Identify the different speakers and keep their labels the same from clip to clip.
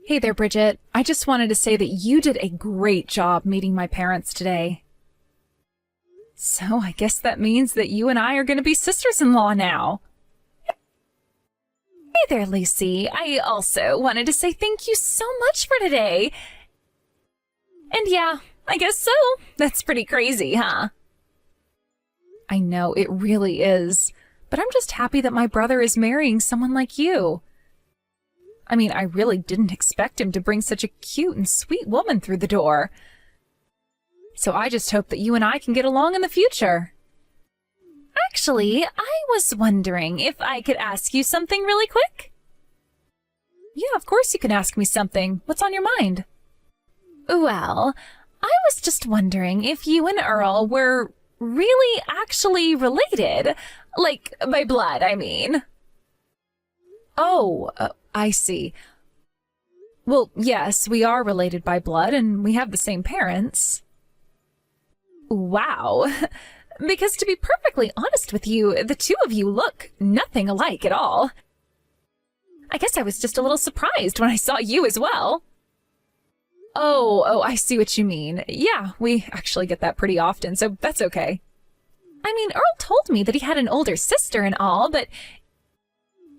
Speaker 1: Hey there, Bridget. I just wanted to say that you did a great job meeting my parents today. So I guess that means that you and I are going to be sisters-in-law now. Hey there, Lucy. I also wanted to say thank you so much for today. And yeah, I guess so. That's pretty crazy, huh? I know, it really is. But I'm just happy that my brother is marrying someone like you. I mean, I really didn't expect him to bring such a cute and sweet woman through the door. So I just hope that you and I can get along in the future. Actually, I was wondering if I could ask you something really quick? Yeah, of course you can ask me something. What's on your mind? Well, I was just wondering if you and Earl were really actually related. Like, by blood, I mean. Oh, I see. Well, yes, we are related by blood, and we have the same parents. Wow. Because to be perfectly honest with you, the two of you look nothing alike at all. I guess I was just a little surprised when I saw you as well. Oh, I see what you mean. Yeah, we actually get that pretty often, so that's okay. I mean, Earl told me that he had an older sister and all, but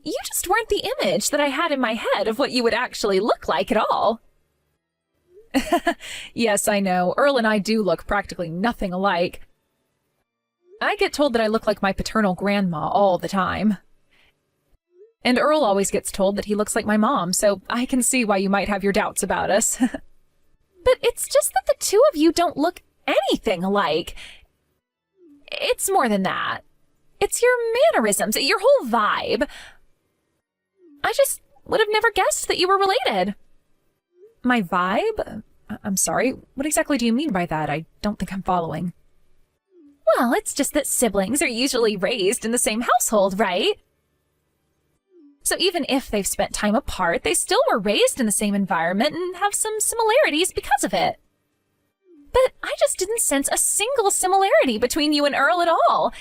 Speaker 1: you just weren't the image that I had in my head of what you would actually look like at all. Yes, I know. Earl and I do look practically nothing alike. I get told that I look like my paternal grandma all the time. And Earl always gets told that he looks like my mom, so I can see why you might have your doubts about us. But it's just that the two of you don't look anything alike. It's more than that. It's your mannerisms, your whole vibe. I just would have never guessed that you were related. My vibe? I'm sorry, what exactly do you mean by that? I don't think I'm following. Well, it's just that siblings are usually raised in the same household, right? So even if they've spent time apart, they still were raised in the same environment and have some similarities because of it. But I just didn't sense a single similarity between you and Earl at all.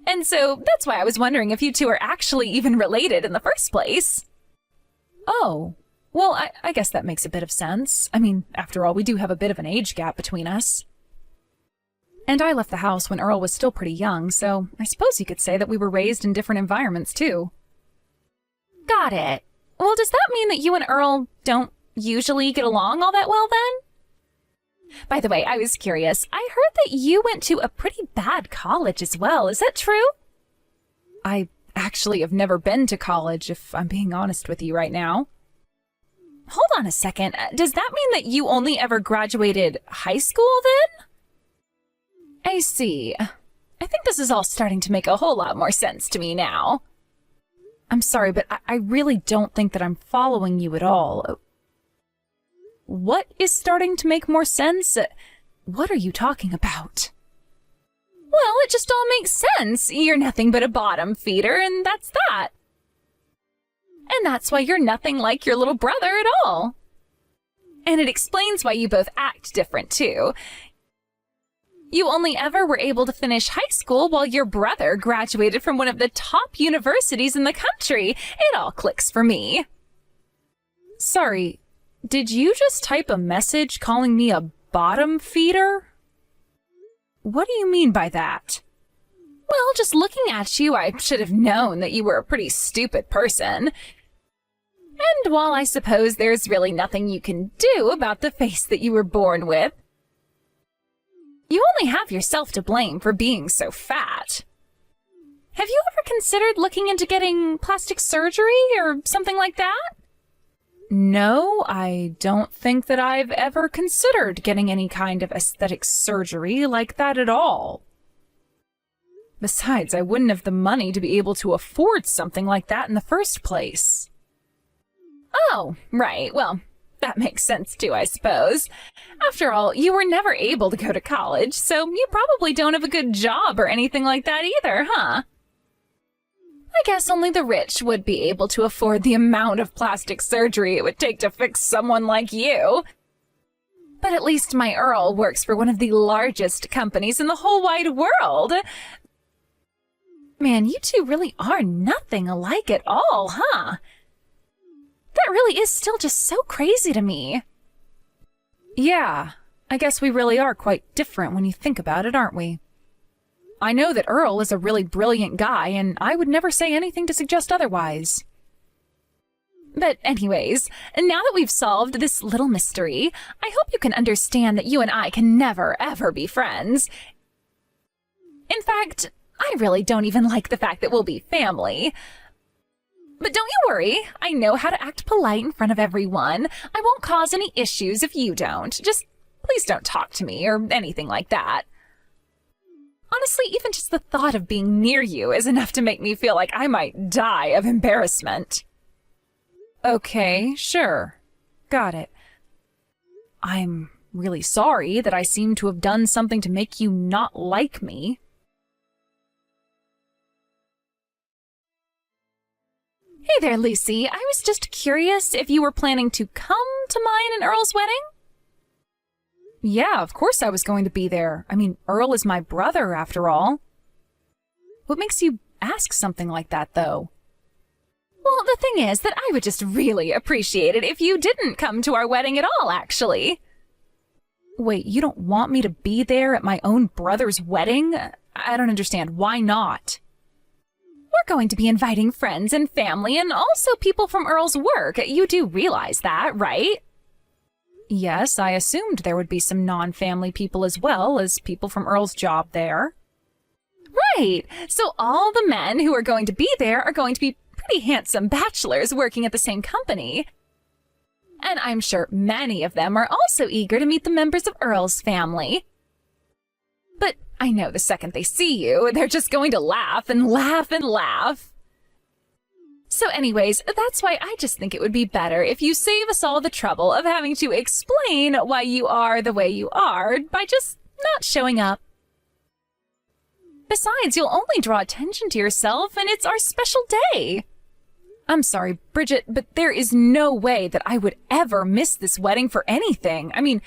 Speaker 1: And so that's why I was wondering if you two are actually even related in the first place. Oh, well, I guess that makes a bit of sense. I mean, after all, we do have a bit of an age gap between us. And I left the house when Earl was still pretty young, so I suppose you could say that we were raised in different environments, too. Got it. Well, does that mean that you and Earl don't usually get along all that well, then? By the way, I was curious. I heard that you went to a pretty bad college as well. Is that true? I actually have never been to college, if I'm being honest with you right now. Hold on a second. Does that mean that you only ever graduated high school, then? I see. I think this is all starting to make a whole lot more sense to me now. I'm sorry, but I really don't think that I'm following you at all. What is starting to make more sense? What are you talking about? Well, it just all makes sense. You're nothing but a bottom feeder, and that's that. And that's why you're nothing like your little brother at all. And it explains why you both act different, too. You only ever were able to finish high school while your brother graduated from one of the top universities in the country. It all clicks for me. Sorry, did you just type a message calling me a bottom feeder? What do you mean by that? Well, just looking at you, I should have known that you were a pretty stupid person. And while I suppose there's really nothing you can do about the face that you were born with, you only have yourself to blame for being so fat. Have you ever considered looking into getting plastic surgery or something like that? No, I don't think that I've ever considered getting any kind of aesthetic surgery like that at all. Besides, I wouldn't have the money to be able to afford something like that in the first place. Oh, right. Well, that makes sense too, I suppose. After all, you were never able to go to college, so you probably don't have a good job or anything like that either, huh? I guess only the rich would be able to afford the amount of plastic surgery it would take to fix someone like you. But at least my Earl works for one of the largest companies in the whole wide world. Man, you two really are nothing alike at all, huh? That really is still just so crazy to me. Yeah, I guess we really are quite different when you think about it, aren't we? I know that Earl is a really brilliant guy, and I would never say anything to suggest otherwise. But anyways, now that we've solved this little mystery, I hope you can understand that you and I can never, ever be friends. In fact, I really don't even like the fact that we'll be family. But don't you worry, I know how to act polite in front of everyone. I won't cause any issues if you don't. Just please don't talk to me or anything like that. Honestly, even just the thought of being near you is enough to make me feel like I might die of embarrassment. Okay, sure. Got it. I'm really sorry that I seem to have done something to make you not like me. Hey there, Lucy. I was just curious if you were planning to come to mine and Earl's wedding? Yeah, of course I was going to be there. I mean, Earl is my brother, after all. What makes you ask something like that, though? Well, the thing is that I would just really appreciate it if you didn't come to our wedding at all, actually. Wait, you don't want me to be there at my own brother's wedding? I don't understand. Why not? We're going to be inviting friends and family and also people from Earl's work. You do realize that, right? Yes, I assumed there would be some non-family people as well as people from Earl's job there. Right! So all the men who are going to be there are going to be pretty handsome bachelors working at the same company. And I'm sure many of them are also eager to meet the members of Earl's family. But I know the second they see you, they're just going to laugh and laugh and laugh. So anyways, that's why I just think it would be better if you save us all the trouble of having to explain why you are the way you are by just not showing up. Besides, you'll only draw attention to yourself, and it's our special day. I'm sorry, Bridget, but there is no way that I would ever miss this wedding for anything. I mean,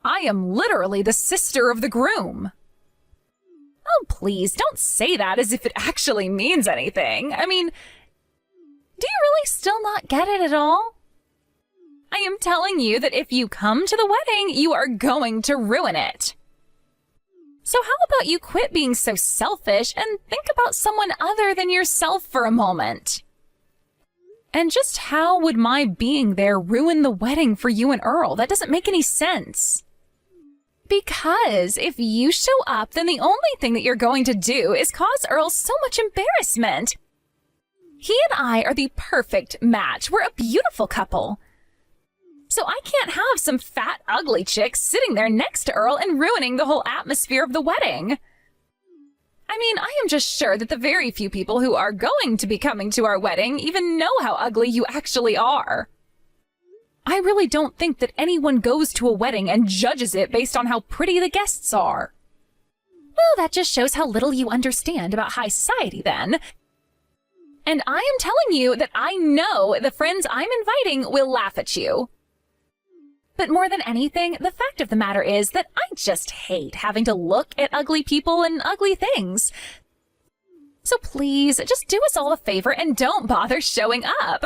Speaker 1: I am literally the sister of the groom. Oh, please, don't say that as if it actually means anything. I mean, do you really still not get it at all? I am telling you that if you come to the wedding, you are going to ruin it. So how about you quit being so selfish and think about someone other than yourself for a moment? And just how would my being there ruin the wedding for you and Earl? That doesn't make any sense. Because if you show up, then the only thing that you're going to do is cause Earl so much embarrassment. He and I are the perfect match. We're a beautiful couple. So I can't have some fat, ugly chick sitting there next to Earl and ruining the whole atmosphere of the wedding. I mean, I am just sure that the very few people who are going to be coming to our wedding even know how ugly you actually are. I really don't think that anyone goes to a wedding and judges it based on how pretty the guests are. Well, that just shows how little you understand about high society then. And I am telling you that I know the friends I'm inviting will laugh at you. But more than anything, the fact of the matter is that I just hate having to look at ugly people and ugly things. So please, just do us all a favor and don't bother showing up.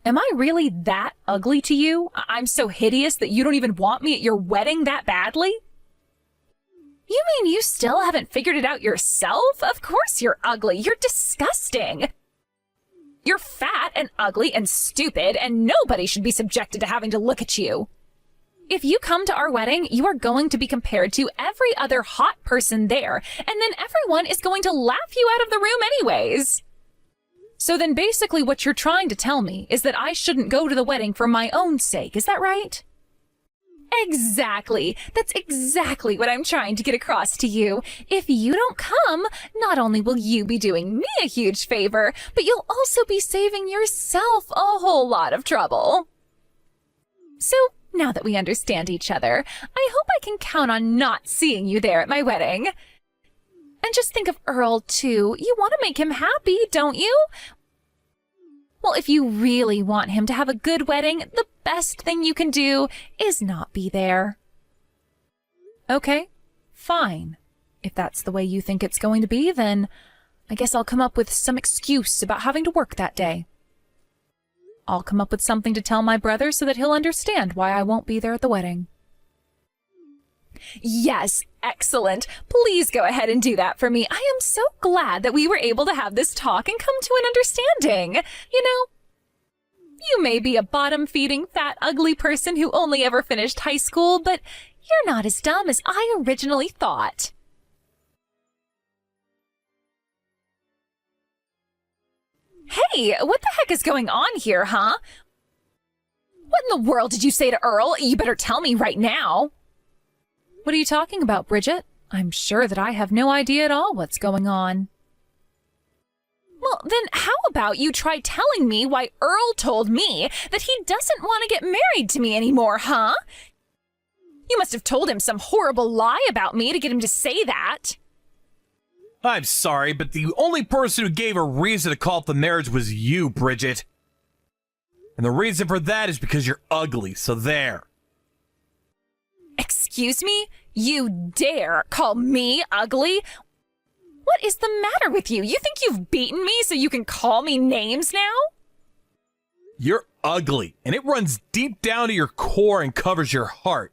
Speaker 1: Am I really that ugly to you? I'm so hideous that you don't even want me at your wedding that badly? You mean you still haven't figured it out yourself? Of course you're ugly. You're disgusting. You're fat and ugly and stupid, and nobody should be subjected to having to look at you. If you come to our wedding, you are going to be compared to every other hot person there, and then everyone is going to laugh you out of the room anyways. So then basically what you're trying to tell me is that I shouldn't go to the wedding for my own sake, is that right? Exactly. That's exactly what I'm trying to get across to you. If you don't come, not only will you be doing me a huge favor, but you'll also be saving yourself a whole lot of trouble. So now that we understand each other, I hope I can count on not seeing you there at my wedding. And just think of Earl, too. You want to make him happy, don't you? Well, if you really want him to have a good wedding, the best thing you can do is not be there. Okay, fine. If that's the way you think it's going to be, then I guess I'll come up with some excuse about having to work that day. I'll come up with something to tell my brother so that he'll understand why I won't be there at the wedding. Yes, excellent. Please go ahead and do that for me. I am so glad that we were able to have this talk and come to an understanding. You know, you may be a bottom-feeding, fat, ugly person who only ever finished high school, but you're not as dumb as I originally thought. Hey, what the heck is going on here, huh? What in the world did you say to Earl? You better tell me right now. What are you talking about, Bridget? I'm sure that I have no idea at all what's going on. Well, then how about you try telling me why Earl told me that he doesn't want to get married to me anymore, huh? You must have told him some horrible lie about me to get him to say that.
Speaker 2: I'm sorry, but the only person who gave a reason to call off the marriage was you, Bridget. And the reason for that is because you're ugly, so there.
Speaker 1: Excuse me? You dare call me ugly? What is the matter with you? You think you've beaten me so you can call me names now?
Speaker 2: You're ugly, and it runs deep down to your core and covers your heart.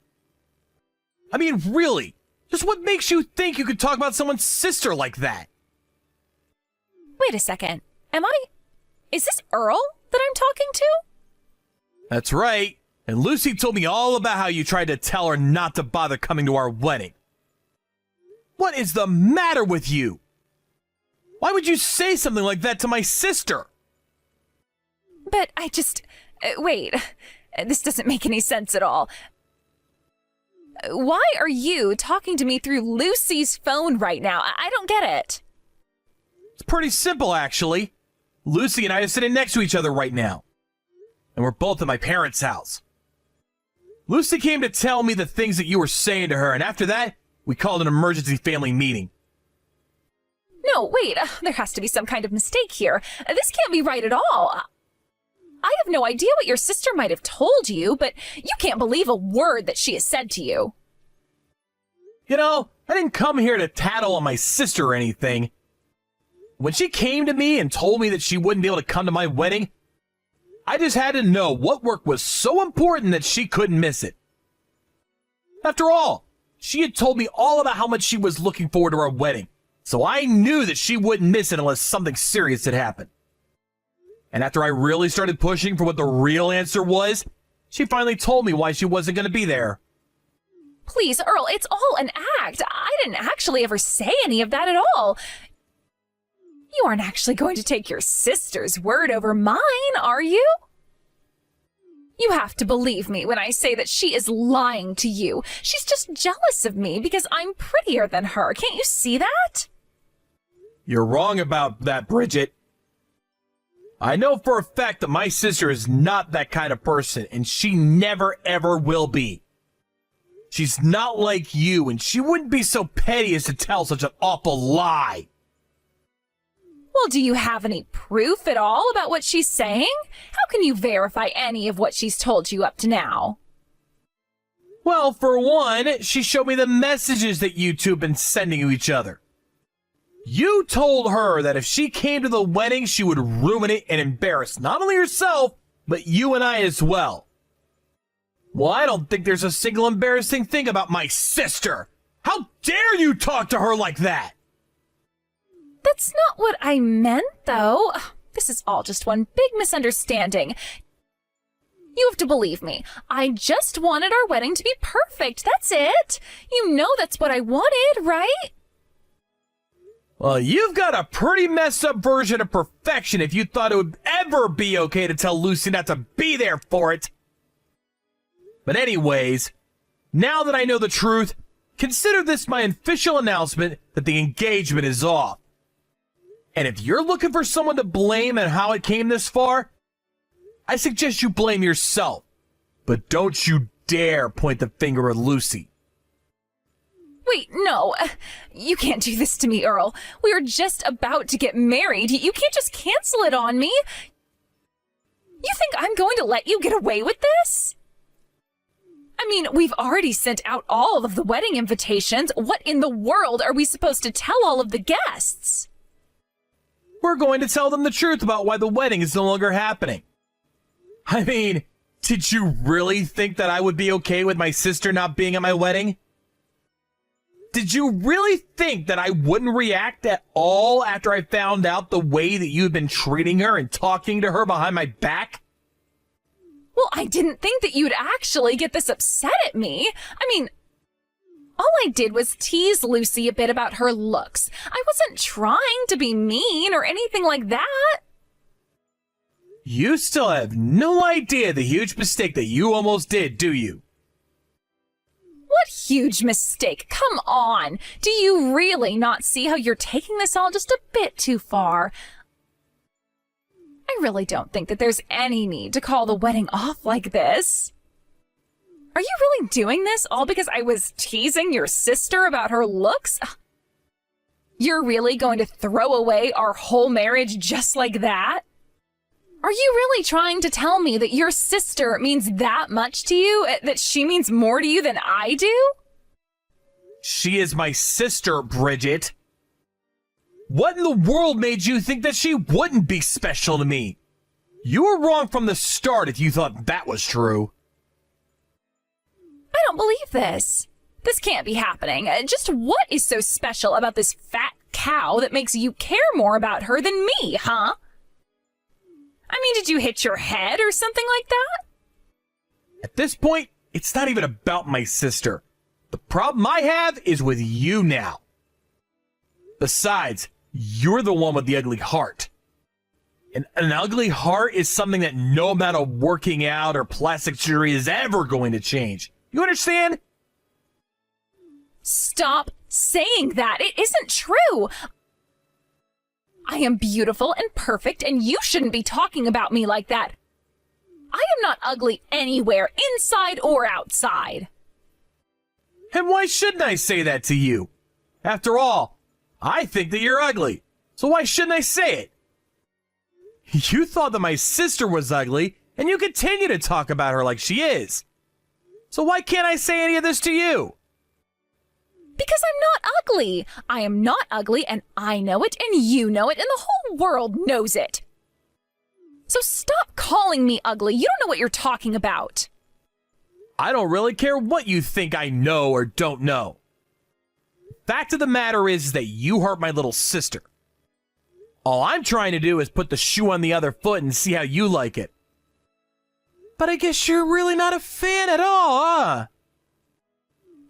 Speaker 2: I mean, really, just what makes you think you could talk about someone's sister like that?
Speaker 1: Wait a second. Is this Earl that I'm talking to?
Speaker 2: That's right. And Lucy told me all about how you tried to tell her not to bother coming to our wedding. What is the matter with you? Why would you say something like that to my sister?
Speaker 1: But wait, this doesn't make any sense at all. Why are you talking to me through Lucy's phone right now? I don't get it.
Speaker 2: It's pretty simple, actually. Lucy and I are sitting next to each other right now. And we're both at my parents' house. Lucy came to tell me the things that you were saying to her, and after that, we called an emergency family meeting.
Speaker 1: No, wait, there has to be some kind of mistake here. This can't be right at all. I have no idea what your sister might have told you, but you can't believe a word that she has said to you.
Speaker 2: You know, I didn't come here to tattle on my sister or anything. When she came to me and told me that she wouldn't be able to come to my wedding, I just had to know what work was so important that she couldn't miss it. After all, she had told me all about how much she was looking forward to our wedding, so I knew that she wouldn't miss it unless something serious had happened. And after I really started pushing for what the real answer was, she finally told me why she wasn't going to be there.
Speaker 1: Please, Earl, it's all an act. I didn't actually ever say any of that at all. You aren't actually going to take your sister's word over mine, are you? You have to believe me when I say that she is lying to you. She's just jealous of me because I'm prettier than her. Can't you see that?
Speaker 2: You're wrong about that, Bridget. I know for a fact that my sister is not that kind of person, and she never ever will be. She's not like you, and she wouldn't be so petty as to tell such an awful lie.
Speaker 1: Well, do you have any proof at all about what she's saying? How can you verify any of what she's told you up to now?
Speaker 2: Well, for one, she showed me the messages that you two have been sending to each other. You told her that if she came to the wedding, she would ruin it and embarrass not only herself, but you and I as well. Well, I don't think there's a single embarrassing thing about my sister. How dare you talk to her like that?
Speaker 1: That's not what I meant, though. This is all just one big misunderstanding. You have to believe me. I just wanted our wedding to be perfect. That's it. You know that's what I wanted, right?
Speaker 2: Well, you've got a pretty messed up version of perfection if you thought it would ever be okay to tell Lucy not to be there for it. But anyways, now that I know the truth, consider this my official announcement that the engagement is off. And if you're looking for someone to blame and how it came this far, I suggest you blame yourself. But don't you dare point the finger at Lucy.
Speaker 1: Wait, no. You can't do this to me, Earl. We were just about to get married. You can't just cancel it on me. You think I'm going to let you get away with this? I mean, we've already sent out all of the wedding invitations. What in the world are we supposed to tell all of the guests?
Speaker 2: We're going to tell them the truth about why the wedding is no longer happening. I mean, did you really think that I would be okay with my sister not being at my wedding? Did you really think that I wouldn't react at all after I found out the way that you've been treating her and talking to her behind my back?
Speaker 1: Well, I didn't think that you'd actually get this upset at me. I mean, all I did was tease Lucy a bit about her looks. I wasn't trying to be mean or anything like that.
Speaker 2: You still have no idea the huge mistake that you almost did, do you?
Speaker 1: What huge mistake? Come on. Do you really not see how you're taking this all just a bit too far? I really don't think that there's any need to call the wedding off like this. Are you really doing this all because I was teasing your sister about her looks? You're really going to throw away our whole marriage just like that? Are you really trying to tell me that your sister means that much to you? That she means more to you than I do?
Speaker 2: She is my sister, Bridget. What in the world made you think that she wouldn't be special to me? You were wrong from the start if you thought that was true.
Speaker 1: I don't believe this. This can't be happening. Just what is so special about this fat cow that makes you care more about her than me, huh? I mean, did you hit your head or something like that?
Speaker 2: At this point, it's not even about my sister. The problem I have is with you now. Besides, you're the one with the ugly heart. And an ugly heart is something that no amount of working out or plastic surgery is ever going to change. You understand?
Speaker 1: Stop saying that. It isn't true. I am beautiful and perfect, and you shouldn't be talking about me like that. I am not ugly anywhere, inside or outside.
Speaker 2: And why shouldn't I say that to you? After all, I think that you're ugly, so why shouldn't I say it? You thought that my sister was ugly, and you continue to talk about her like she is. So why can't I say any of this to you?
Speaker 1: Because I'm not ugly. I am not ugly, and I know it, and you know it, and the whole world knows it. So stop calling me ugly. You don't know what you're talking about.
Speaker 2: I don't really care what you think I know or don't know. Fact of the matter is that you hurt my little sister. All I'm trying to do is put the shoe on the other foot and see how you like it. But I guess you're really not a fan at all, huh?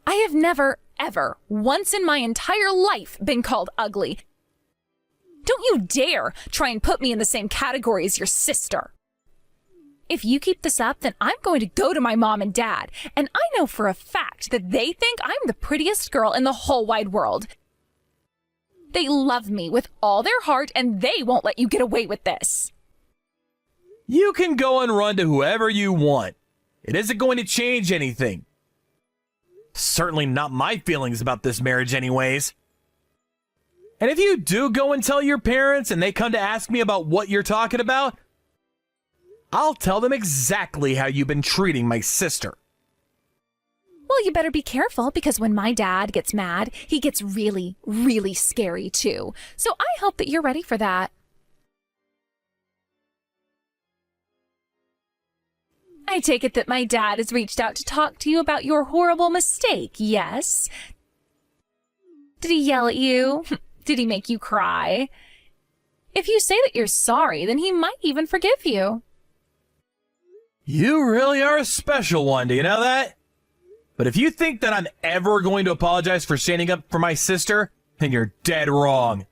Speaker 1: I have never, ever, once in my entire life been called ugly. Don't you dare try and put me in the same category as your sister. If you keep this up, then I'm going to go to my mom and dad, and I know for a fact that they think I'm the prettiest girl in the whole wide world. They love me with all their heart, and they won't let you get away with this.
Speaker 2: You can go and run to whoever you want. It isn't going to change anything. Certainly not my feelings about this marriage anyways. And if you do go and tell your parents and they come to ask me about what you're talking about, I'll tell them exactly how you've been treating my sister.
Speaker 1: Well, you better be careful, because when my dad gets mad, he gets really, really scary too. So I hope that you're ready for that. I take it that my dad has reached out to talk to you about your horrible mistake, yes? Did he yell at you? Did he make you cry? If you say that you're sorry, then he might even forgive you.
Speaker 2: You really are a special one, do you know that? But if you think that I'm ever going to apologize for standing up for my sister, then you're dead wrong.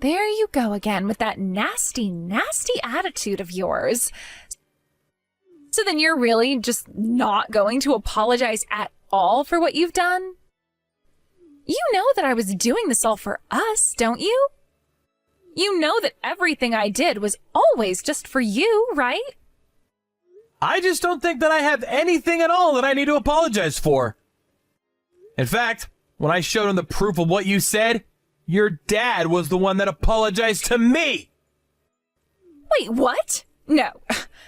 Speaker 1: There you go again with that nasty, nasty attitude of yours. So then you're really just not going to apologize at all for what you've done? You know that I was doing this all for us, don't you? You know that everything I did was always just for you, right?
Speaker 2: I just don't think that I have anything at all that I need to apologize for. In fact, when I showed him the proof of what you said, your dad was the one that apologized to me.
Speaker 1: Wait, what? No,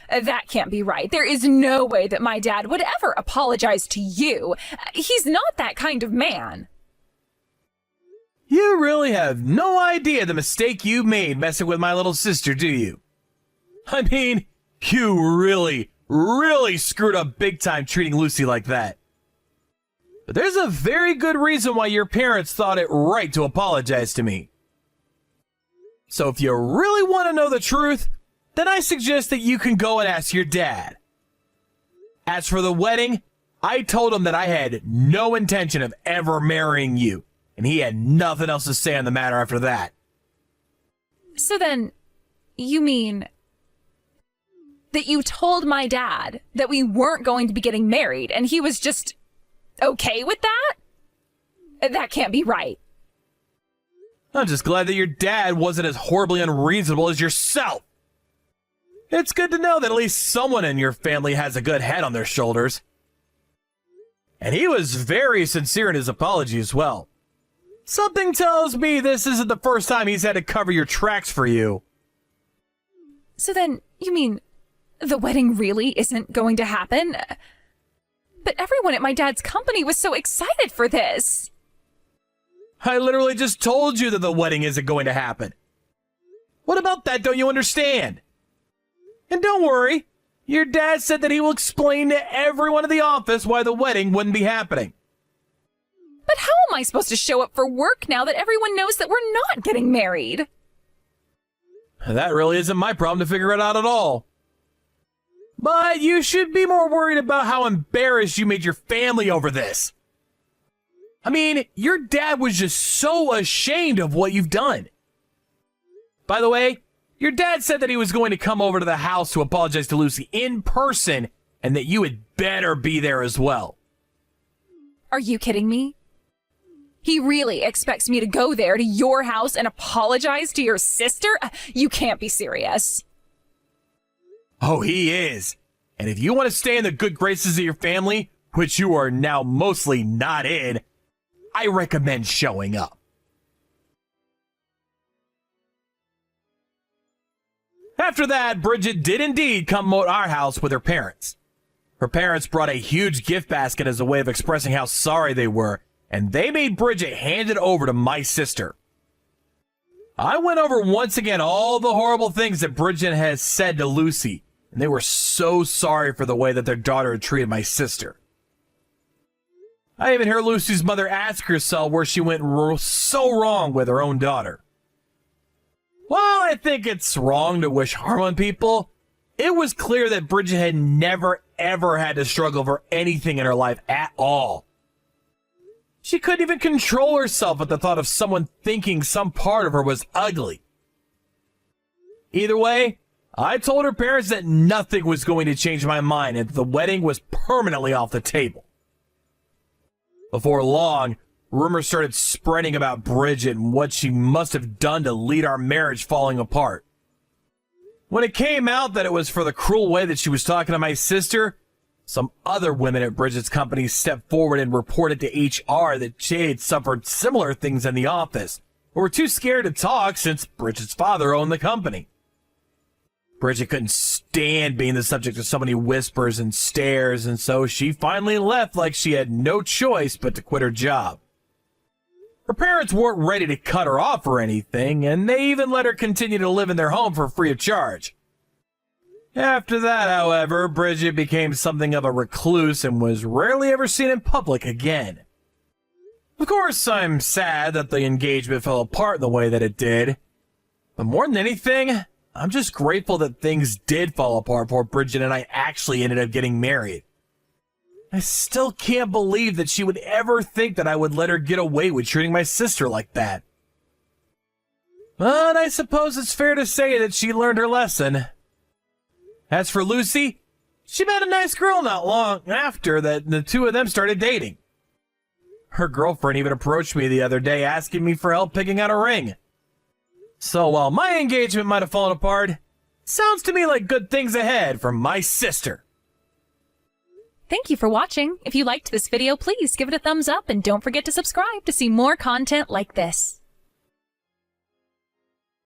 Speaker 1: that can't be right. There is no way that my dad would ever apologize to you. He's not that kind of man.
Speaker 2: You really have no idea the mistake you made messing with my little sister, do you? I mean, You really screwed up big time treating Lucy like that. But there's a very good reason why your parents thought it right to apologize to me. So if you really want to know the truth, then I suggest that you can go and ask your dad. As for the wedding, I told him that I had no intention of ever marrying you, and he had nothing else to say on the matter after that.
Speaker 1: So then, you mean that you told my dad that we weren't going to be getting married, and he was just okay with that? That can't be right.
Speaker 2: I'm just glad that your dad wasn't as horribly unreasonable as yourself. It's good to know that at least someone in your family has a good head on their shoulders. And he was very sincere in his apology as well. Something tells me this isn't the first time he's had to cover your tracks for you.
Speaker 1: So then, you mean the wedding really isn't going to happen? But everyone at my dad's company was so excited for this.
Speaker 2: I literally just told you that the wedding isn't going to happen. What about that don't you understand? And don't worry, your dad said that he will explain to everyone in the office why the wedding wouldn't be happening.
Speaker 1: But how am I supposed to show up for work now that everyone knows that we're not getting married?
Speaker 2: That really isn't my problem to figure it out at all. But you should be more worried about how embarrassed you made your family over this. I mean, your dad was just so ashamed of what you've done. By the way, your dad said that he was going to come over to the house to apologize to Lucy in person and that you had better be there as well.
Speaker 1: Are you kidding me? He really expects me to go there to your house and apologize to your sister? You can't be serious.
Speaker 2: Oh, he is. And if you want to stay in the good graces of your family, which you are now mostly not in, I recommend showing up. After that, Bridget did indeed come to our house with her parents. Her parents brought a huge gift basket as a way of expressing how sorry they were, and they made Bridget hand it over to my sister. I went over once again all the horrible things that Bridget has said to Lucy, and they were so sorry for the way that their daughter had treated my sister. I even heard Lucy's mother ask herself where she went so wrong with her own daughter. While I think it's wrong to wish harm on people, it was clear that Bridget had never ever had to struggle for anything in her life at all. She couldn't even control herself at the thought of someone thinking some part of her was ugly. Either way, I told her parents that nothing was going to change my mind and that the wedding was permanently off the table. Before long, rumors started spreading about Bridget and what she must have done to lead our marriage falling apart. When it came out that it was for the cruel way that she was talking to my sister, some other women at Bridget's company stepped forward and reported to HR that she had suffered similar things in the office, but were too scared to talk since Bridget's father owned the company. Bridget couldn't stand being the subject of so many whispers and stares, and so she finally left like she had no choice but to quit her job. Her parents weren't ready to cut her off or anything, and they even let her continue to live in their home for free of charge. After that, however, Bridget became something of a recluse and was rarely ever seen in public again. Of course, I'm sad that the engagement fell apart in the way that it did, but more than anything, I'm just grateful that things did fall apart before Bridget and I actually ended up getting married. I still can't believe that she would ever think that I would let her get away with treating my sister like that. But I suppose it's fair to say that she learned her lesson. As for Lucy, she met a nice girl not long after that the two of them started dating. Her girlfriend even approached me the other day asking me for help picking out a ring. So while my engagement might have fallen apart, sounds to me like good things ahead for my sister.
Speaker 1: Thank you for watching. If you liked this video, please give it a thumbs up and don't forget to subscribe to see more content like this.